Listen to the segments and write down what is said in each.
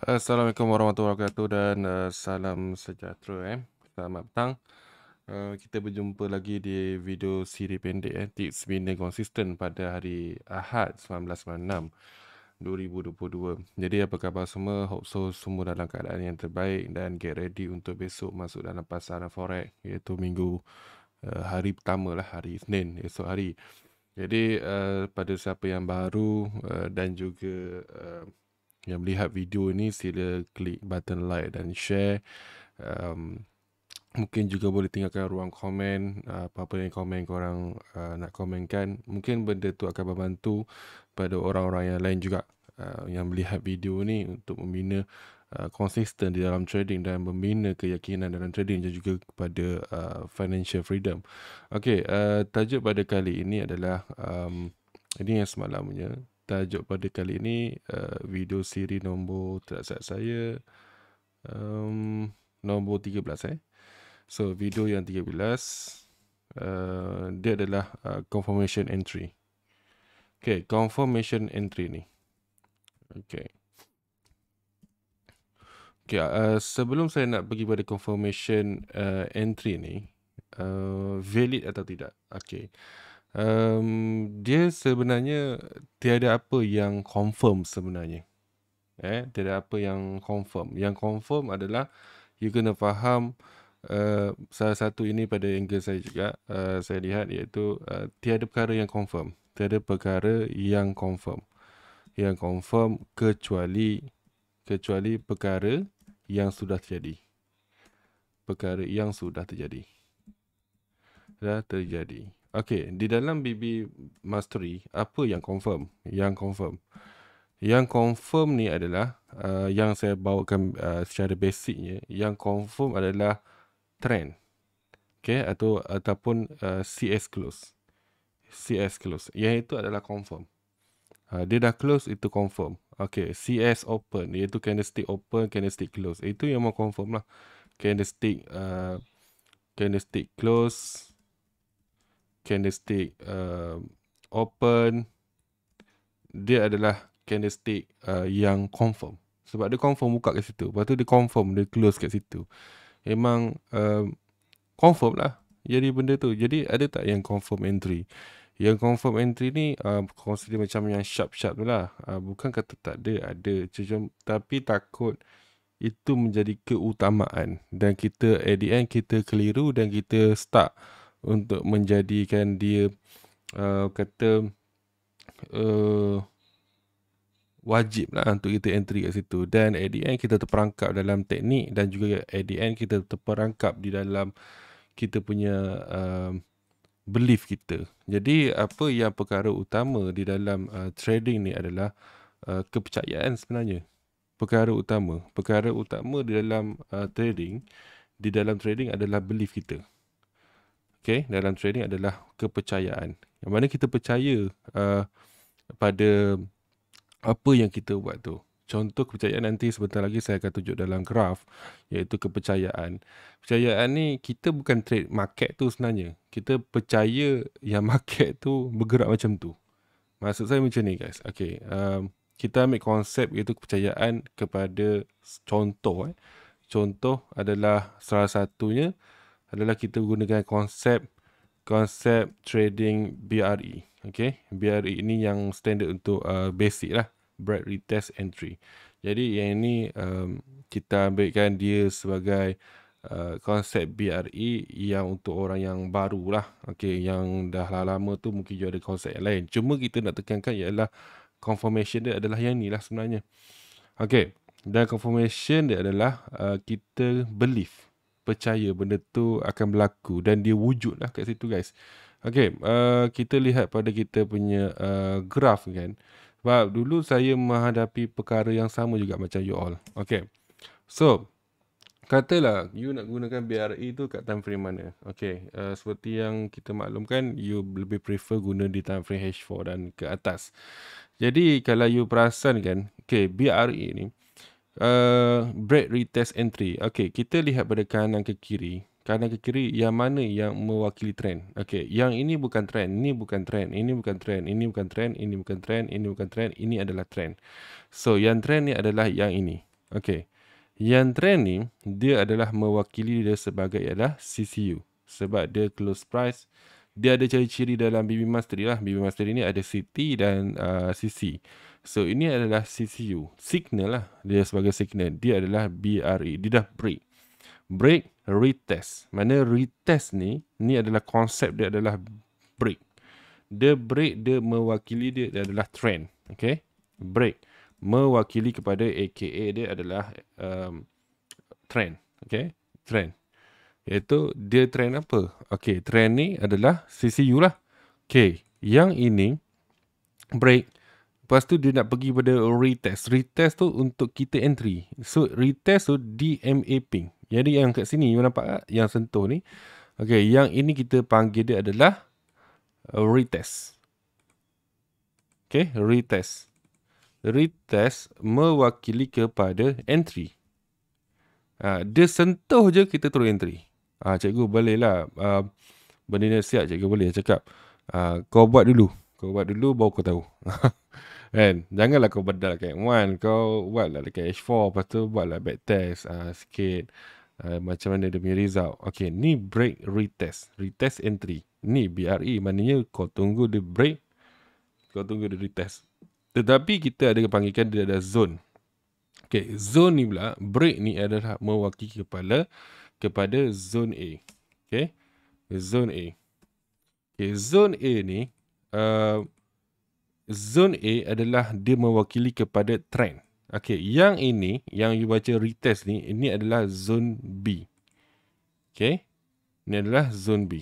Assalamualaikum warahmatullahi wabarakatuh dan salam sejahtera. Selamat petang. Kita berjumpa lagi di video siri pendek tips bina konsisten pada hari Ahad 19 2022. Jadi apa khabar semua? Hope so semua dalam keadaan yang terbaik dan get ready untuk besok masuk dalam pasaran forex, iaitu minggu hari pertama lah, hari Isnin esok hari. Jadi pada siapa yang baru dan juga yang melihat video ini, sila klik button like dan share. Mungkin juga boleh tinggalkan ruang komen, apa-apa yang komen korang nak komenkan. Mungkin benda tu akan membantu pada orang-orang yang lain juga yang melihat video ni untuk membina konsisten di dalam trading dan membina keyakinan dalam trading dan juga kepada financial freedom. Okey, tajuk pada kali ini adalah ini yang semalam punya. Tajuk pada kali ini video siri nombor, tak silap saya, nombor 13 So video yang 13 dia adalah confirmation entry. Okay, confirmation entry ni. Okay. Okay, sebelum saya nak pergi pada confirmation entry ni, valid atau tidak. Okay. Dia sebenarnya tiada apa yang confirm sebenarnya. Tiada apa yang confirm. Yang confirm adalah you kena faham salah satu ini pada angle saya juga saya lihat, iaitu tiada perkara yang confirm. Tiada perkara yang confirm. Yang confirm kecuali perkara yang sudah terjadi. Perkara yang sudah terjadi. Dah terjadi. Okey, di dalam BB Mastery, apa yang confirm? Yang confirm ni adalah yang saya bawakan secara basicnya. Yang confirm adalah trend. Okey, ataupun CS close. CS close. Yang itu adalah confirm. Dia dah close, itu confirm. Okey, CS open, iaitu candlestick open, candlestick close. Itu yang mau confirm lah. Candlestick close, candlestick open, dia adalah candlestick yang confirm. Sebab dia confirm buka kat situ. Lepas tu dia confirm, dia close kat situ. Memang confirm lah jadi benda tu. Jadi ada tak yang confirm entry? Yang confirm entry ni consider macam yang sharp-sharp tu lah. Bukan kata tak ada. Tapi takut itu menjadi keutamaan. Dan kita at the end kita keliru dan kita start untuk menjadikan dia wajib lah untuk kita entry kat situ. Dan at the end kita terperangkap dalam teknik dan juga at the end kita terperangkap di dalam kita punya belief kita. Jadi apa yang perkara utama di dalam trading ni adalah kepercayaan sebenarnya. Perkara utama di dalam trading adalah belief kita. Okay, dalam trading adalah kepercayaan. Yang mana kita percaya pada apa yang kita buat tu. Contoh kepercayaan nanti sebentar lagi saya akan tunjuk dalam graf, iaitu kepercayaan. Percayaan ni kita bukan trade market tu sebenarnya. Kita percaya yang market tu bergerak macam tu. Maksud saya macam ni guys. Okay, kita ambil konsep iaitu kepercayaan kepada contoh. Contoh adalah salah satunya adalah kita gunakan konsep trading BRE. Okay, BRE ini yang standard untuk basic lah. Break retest entry. Jadi yang ini kita ambilkan dia sebagai konsep BRE yang untuk orang yang baru lah. Okay, yang dah lama tu mungkin juga ada konsep yang lain. Cuma kita nak tekankan ialah confirmation dia adalah yang ni lah sebenarnya. Okay, dan confirmation dia adalah kita believe, percaya benda tu akan berlaku dan dia wujud lah kat situ guys. Okay, kita lihat pada kita punya graf kan. Sebab dulu saya menghadapi perkara yang sama juga macam you all. Okay. So, katalah you nak gunakan BRE tu kat time frame mana. Okay. Seperti yang kita maklumkan, you lebih prefer guna di time frame H4 dan ke atas. Jadi, kalau you perasan kan, okay, BRE ni, break retest entry. Okay, kita lihat pada kanan ke kiri. Kanan ke kiri, yang mana yang mewakili trend? Okay, yang ini bukan trend, ini bukan trend, ini bukan trend, ini bukan trend, ini bukan trend, ini bukan trend, ini adalah trend. So, yang trend ni adalah yang ini. Okey. Yang trend ni, dia adalah mewakili dia sebagai adalah CCU. Sebab dia close price. Dia ada ciri-ciri dalam BB Mastery lah. BB Mastery ni ada CT dan CC. So, ini adalah CCU. Signal lah. Dia sebagai signal. Dia adalah BRE. Dia dah break. Break, retest. Mana retest ni adalah konsep dia adalah break. Dia break, dia mewakili dia adalah trend. Okay. Break. Mewakili kepada AKA dia adalah trend. Okay. Trend. Iaitu dia trend apa? Okay. Trend ni adalah CCU lah. Okay. Yang ini break. Lepas tu dia nak pergi pada retest. Retest tu untuk kita entry. So retest tu DMA ping. Jadi yang kat sini you nampak tak? Yang sentuh ni. Okay. Yang ini kita panggil dia adalah retest. Okay. Retest. Retest mewakili kepada entry. Dia sentuh je kita terus entry. Cikgu boleh lah. Benda ni siap cikgu boleh cakap. Kau buat dulu. Kau buat dulu baru kau tahu. Kan? Janganlah kau bedal kat M1. Kau buatlah dekat H4. Lepas tu buatlah backtest sikit. Macam mana dia punya result. Okay. Ni break retest. Retest entry. Ni BRE. Maknanya kau tunggu dia break. Kau tunggu dia retest. Tetapi kita ada panggilkan dia ada zone. Okay, zone ni pula, break ni adalah mewakili kepada zone A. Okay, zone A. Okay, zone A ni, zone A adalah dia mewakili kepada trend. Okay, yang ini, yang you baca retest ni, ini adalah zone B. Okay, ini adalah zone B.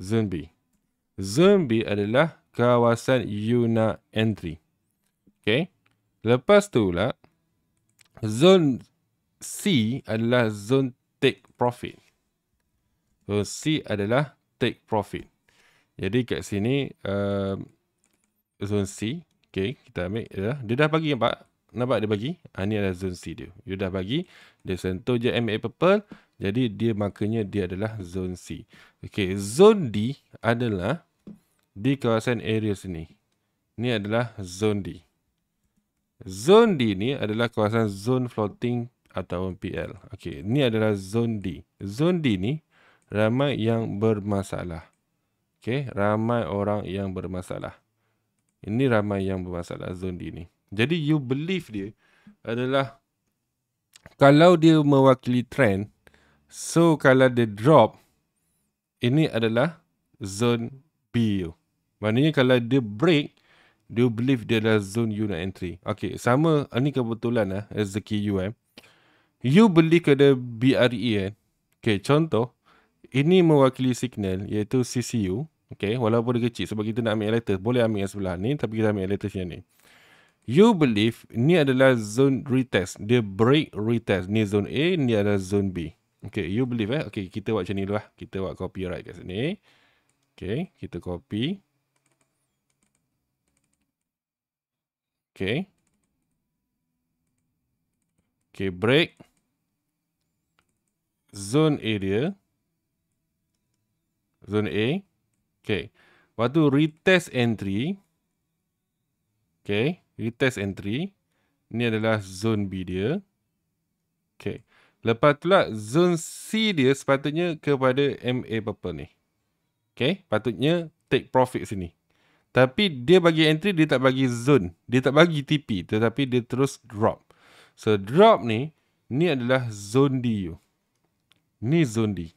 Zone B. Zone B adalah kawasan you nak entry. Okay. Lepas tu pula, zone C adalah zone take profit. So, C adalah take profit. Jadi kat sini, zone C. Okay, kita ambil. Dia dah bagi nampak? Nampak dia bagi? Ni adalah zone C dia. Dia dah bagi. Dia sentuh je MA purple. Jadi dia maknanya dia adalah zone C. Okay, zone D adalah di kawasan area sini. Ini adalah zone D. Zone D ni adalah kawasan zone floating atau PL. Okey, ini adalah zone D. Zone D ni ramai yang bermasalah. Okey, ramai orang yang bermasalah. Ini ramai yang bermasalah zone D ni. Jadi you believe dia adalah kalau dia mewakili trend, so kalau dia drop, ini adalah zone B. Maknanya kalau dia break, dia believe dia adalah zone you nak entry. Okay, sama, ni kebetulan lah, rezeki you You beli kepada BRE Okay, contoh, ini mewakili signal, iaitu CCU. Okay, walaupun dia kecil, sebab kita nak ambil latest, boleh ambil yang sebelah ni, tapi kita ambil latest yang ni. You believe, ni adalah zone retest. Dia break retest. Ni zone A, ni adalah zone B. Okay, you believe Okay, kita buat macam ni dulu lah. Kita buat copyright kat sini. Okay, kita copy. Okay. Okay, break. Zone area. Zone A. Okay. Waktu retest entry. Okay. Retest entry. Ini adalah zone B dia. Okay. Lepas tu lah, zone C dia sepatutnya kepada MA purple ni. Okay. Patutnya take profit sini. Tapi dia bagi entry, dia tak bagi zone. Dia tak bagi TP. Tetapi dia terus drop. So, drop ni adalah zone D you. Ni zone D.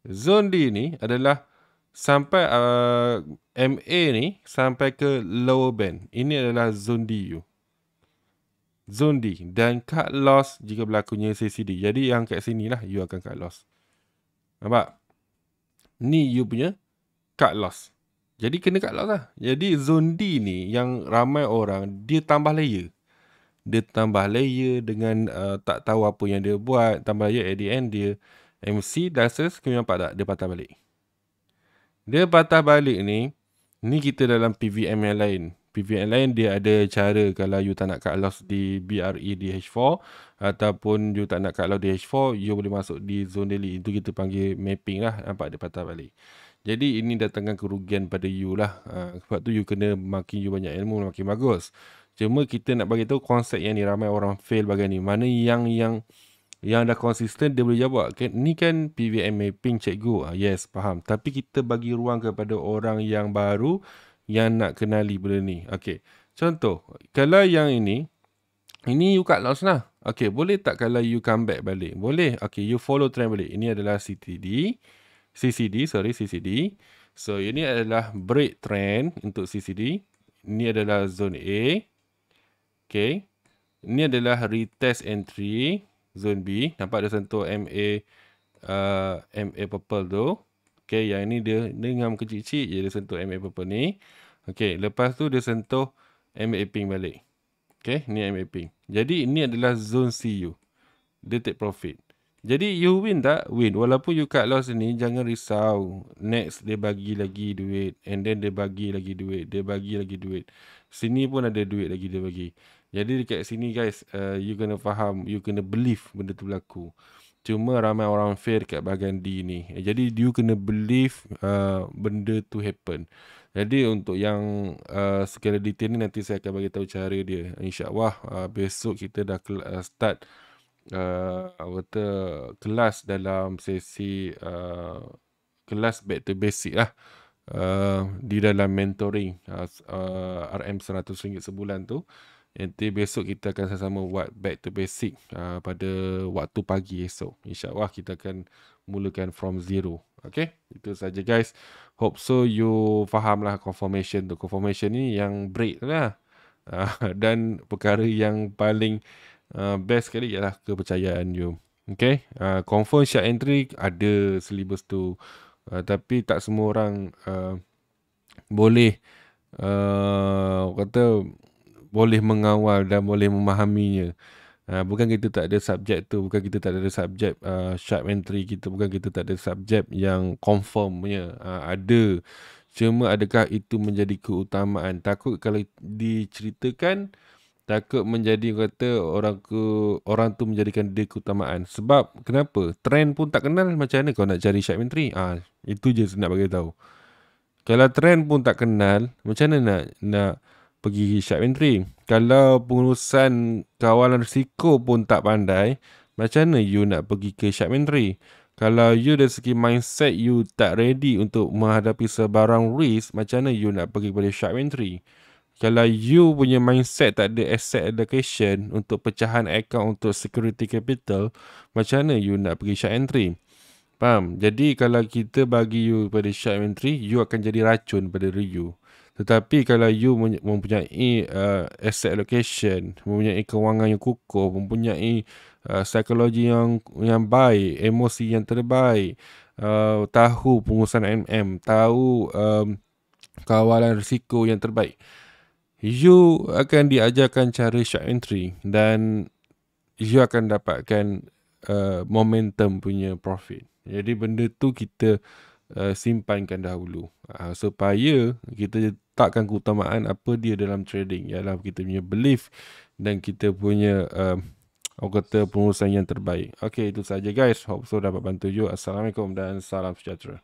Zone D ni adalah sampai MA ni sampai ke lower band. Ini adalah zone D you. Zone D. Dan cut loss jika berlakunya CCD. Jadi yang kat sini lah you akan cut loss. Nampak? Ni you punya cut loss. Jadi kena cut loss lah. Jadi zone D ni yang ramai orang dia tambah layer. Dia tambah layer dengan tak tahu apa yang dia buat. Tambah layer at the end dia MC dasar kau nampak tak? Dia patah balik. Dia patah balik ni kita dalam PVM yang lain. PVM lain dia ada cara kalau you tak nak cut loss di BRE di H4 ataupun you tak nak cut loss di H4, you boleh masuk di zone daily. Itu kita panggil mapping lah. Nampak dia patah balik. Jadi ini datangkan kerugian pada you lah. Sebab tu you kena makin you banyak ilmu makin bagus. Cuma kita nak bagi tahu konsep yang ni, ramai orang fail bagian ni. Mana yang dah konsisten dia boleh jawab. Ni kan PVM mapping cikgu. Yes, faham. Tapi kita bagi ruang kepada orang yang baru yang nak kenali benda ni. Okey. Contoh, kalau yang ini you cut loss lah. Okey, boleh tak kalau you come back balik? Boleh. Okey, you follow trend balik. Ini adalah CCD. So, ini adalah break trend untuk CCD. Ini adalah zone A. Okey. Ini adalah retest entry zone B. Nampak dia sentuh MA purple tu. Okey, yang ini dia ngam kecil-kecil je dia sentuh MA purple ni. Okey, lepas tu dia sentuh MA pink balik. Okey, ni MA pink. Jadi ini adalah zone CU. Dia take profit. Jadi you win tak? Win. Walaupun you cut loss ni, jangan risau. Next dia bagi lagi duit. And then dia bagi lagi duit. Dia bagi lagi duit. Sini pun ada duit lagi dia bagi. Jadi dekat sini guys, you kena faham, you kena believe benda tu berlaku. Cuma ramai orang fail kat bahagian D ni. Jadi you kena believe benda tu happen. Jadi untuk yang segala detail ni nanti saya akan bagi tahu cara dia. InsyaAllah besok kita dah start kelas dalam sesi kelas back to basic lah. Di dalam mentoring RM RM100 sebulan tu. Nanti besok kita akan sama-sama buat back to basic pada waktu pagi esok. InsyaAllah kita akan mulakan from zero. Okay, itu saja guys. Hope so you faham lah confirmation tu. Confirmation ni yang break lah. Dan perkara yang paling best sekali ialah kepercayaan you. Okay, confirm short entry ada syllabus tu. Tapi tak semua orang boleh boleh mengawal dan boleh memahaminya. Bukan kita tak ada subjek tu, bukan kita tak ada subjek sharp entry kita, bukan kita tak ada subjek yang confirmnya. Ada. Cuma adakah itu menjadi keutamaan? Takut kalau diceritakan, takut menjadi orang tu menjadikan dia keutamaan. Sebab kenapa? Trend pun tak kenal, macam mana kau nak cari sharp entry? Itu je saya nak bagi tahu. Kalau trend pun tak kenal, macam mana nak pergi sharp entry? Kalau pengurusan kawalan risiko pun tak pandai, macam mana you nak pergi ke sharp entry? Kalau you dari segi mindset you tak ready untuk menghadapi sebarang risk, macam mana you nak pergi kepada sharp entry? Kalau you punya mindset tak ada asset allocation untuk pecahan account untuk security capital, macam mana you nak pergi sharp entry? Faham? Jadi kalau kita bagi you pada sharp entry, you akan jadi racun pada diri you. Tetapi kalau you mempunyai asset allocation, mempunyai kewangan yang kukuh, mempunyai psikologi yang baik, emosi yang terbaik, tahu pengurusan MM, tahu kawalan risiko yang terbaik, you akan diajarkan cara sharp entry dan you akan dapatkan momentum punya profit. Jadi benda tu kita simpankan dahulu supaya kita takkan keutamaan apa dia dalam trading, ialah kita punya belief dan kita punya pengurusan yang terbaik. Okay, itu saja guys. Hope so dapat bantu you. Assalamualaikum dan salam sejahtera.